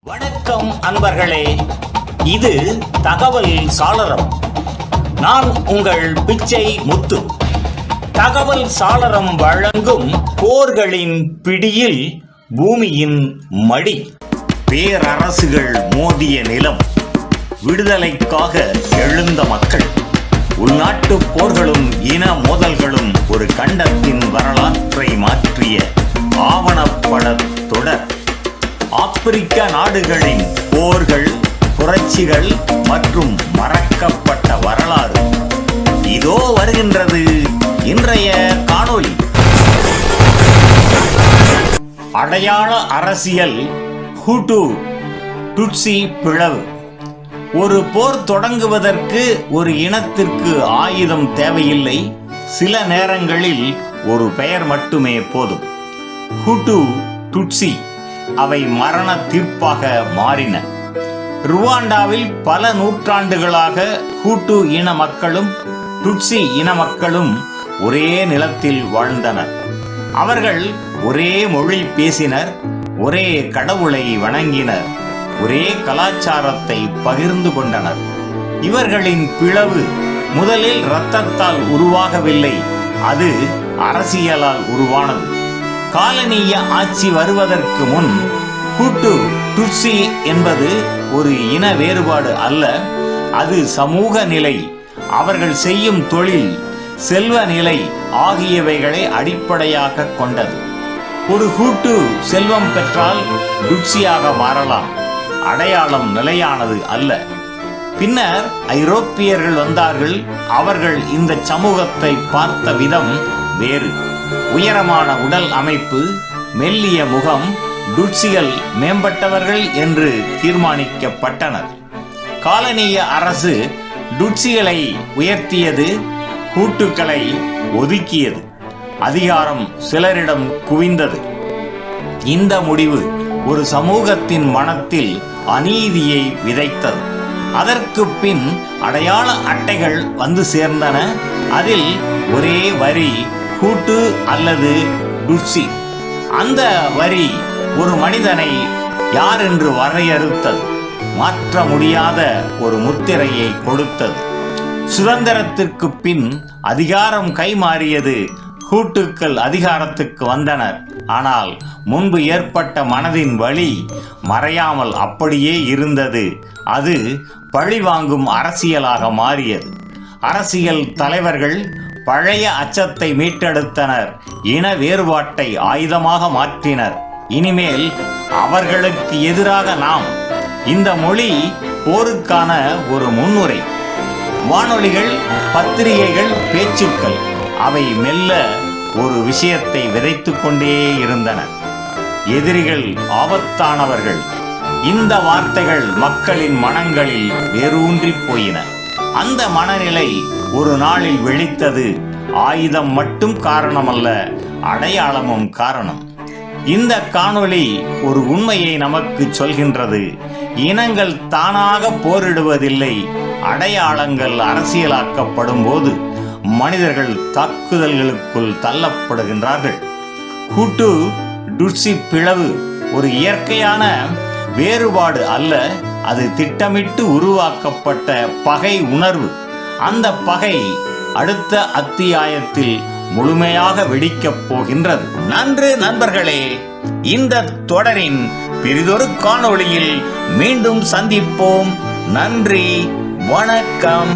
வணக்கம் அன்பர்களே, இது தகவல் சாளரம். நான் உங்கள் பிச்சை முத்து. தகவல் சாளரம் வழங்கும் போர்களின் பிடியில் பூமியின் மடி, பேரரசுகள் மோதிய நிலம், விடுதலைக்காக எழுந்த மக்கள், உள்நாட்டு போர்களும் இன மோதல்களும் ஒரு கண்டத்தின் வரலாற்றை மாற்றிய ஆவணப்படத் தொடர். ஆப்பிரிக்க நாடுகளின் போர்கள், புரட்சிகள் மற்றும் மறக்கப்பட்ட வரலாறு. இதோ வருகின்றது இன்றைய காணொளி. அடையாள அரசியல். ஹூட்டு டுட்சி பிளவு. ஒரு போர் தொடங்குவதற்கு ஒரு இனத்திற்கு ஆயுதம் தேவையில்லை. சில நேரங்களில் ஒரு பெயர் மட்டுமே போதும். ஹூட்டு, டுட்சி அவை மரண தீர்ப்பாக மாறின. ருவாண்டாவில் பல நூற்றாண்டுகளாக ஹூட்டு இன மக்களும் டுட்சி இன மக்களும் ஒரே நிலத்தில் வாழ்ந்தனர். அவர்கள் ஒரே மொழி பேசினர், ஒரே கடவுளை வணங்கினர், ஒரே கலாச்சாரத்தை பகிர்ந்து கொண்டனர். இவர்களின் பிளவு முதலில் இரத்தத்தால் உருவாகவில்லை, அது அரசியலால் உருவானது. காலனிய ஆட்சி வருவதற்கு முன் ஹூட்டு டுட்சி என்பது ஒரு இன வேறுபாடு அல்ல, அது சமூக நிலை, அவர்கள் செய்யும் தொழில், செல்வ நிலை ஆகியவைகளை அடிப்படையாக கொண்டது. ஒரு ஹூட்டு செல்வம் பெற்றால் டுட்சியாக மாறலாம், அடையாளம் நிலையானது அல்ல. பின்னர் ஐரோப்பியர்கள் வந்தார்கள். அவர்கள் இந்த சமூகத்தை பார்த்த விதம் வேறு. உயரமான உடல் அமைப்பு, மெல்லிய முகம், டுட்சிகள் மேம்பட்டவர்கள் என்று தீர்மானிக்கப்பட்டனர். காலனிய அரசு டுட்சிகளை உயர்த்தியது, ஹூட்டுக்களை ஒதுக்கியது. அதிகாரம் சிலரிடம் குவிந்தது. இந்த முடிவு ஒரு சமூகத்தின் மனத்தில் அநீதியை விதைத்தது. அதற்கு பின் அடையாள அட்டைகள் வந்து சேர்ந்தன. அதில் ஒரே வரி ஹூட்டு அல்லது டுட்சி. அந்த வரி ஒரு மனிதனை யார் என்று வரையறுத்தது, மாற்ற முடியாத ஒரு முத்திரையை கொடுத்தது. சுதந்திரத்திற்கு பின் அதிகாரம் கைமாறியது. ஹூட்டுக்கள் அதிகாரத்துக்கு வந்தனர். ஆனால் முன்பு ஏற்பட்ட மனதின் வலி மறையாமல் அப்படியே இருந்தது. அது பழிவாங்கும் அரசியலாக மாறியது. அரசியல் தலைவர்கள் பழைய அச்சத்தை மீட்டெடுத்தனர், இன வேறுபாட்டை ஆயுதமாக மாற்றினர். இனிமேல் அவர்களுக்கு எதிராக நாம். இந்த மொழி போருக்கான ஒரு முன்னுரை. வானொலிகள், பத்திரிகைகள், பேச்சுக்கள் அவை மெல்ல ஒரு விஷயத்தை விதைத்து கொண்டே இருந்தன. எதிரிகள் ஆபத்தானவர்கள். இந்த வார்த்தைகள் மக்களின் மனங்களில் வேரூன்றி போயின. அந்த மனநிலை ஒரு நாளில் வெடித்தது. ஆயுதம் மட்டும் காரணமல்ல, அடையாளமும் காரணம். இந்த காணொளி ஒரு உண்மையை நமக்கு சொல்கின்றது. இனங்கள் தானாக போரிடுவதில்லை, அடையாளங்கள் அரசியலாக்கப்படும் போது மனிதர்கள் தாக்குதல்களுக்குள் தள்ளப்படுகின்றார்கள். ஹூட்டு டுட்சி பிளவு ஒரு இயற்கையான வேறுபாடு அல்ல, அது திட்டமிட்டு உருவாக்கப்பட்ட பகை உணர்வு. அந்த பகை அடுத்த அத்தியாயத்தில் முழுமையாக வெடிக்கப் போகின்றது. நன்று நண்பர்களே, இந்த தொடரின் பிறிதொரு காணொளியில் மீண்டும் சந்திப்போம். நன்றி, வணக்கம்.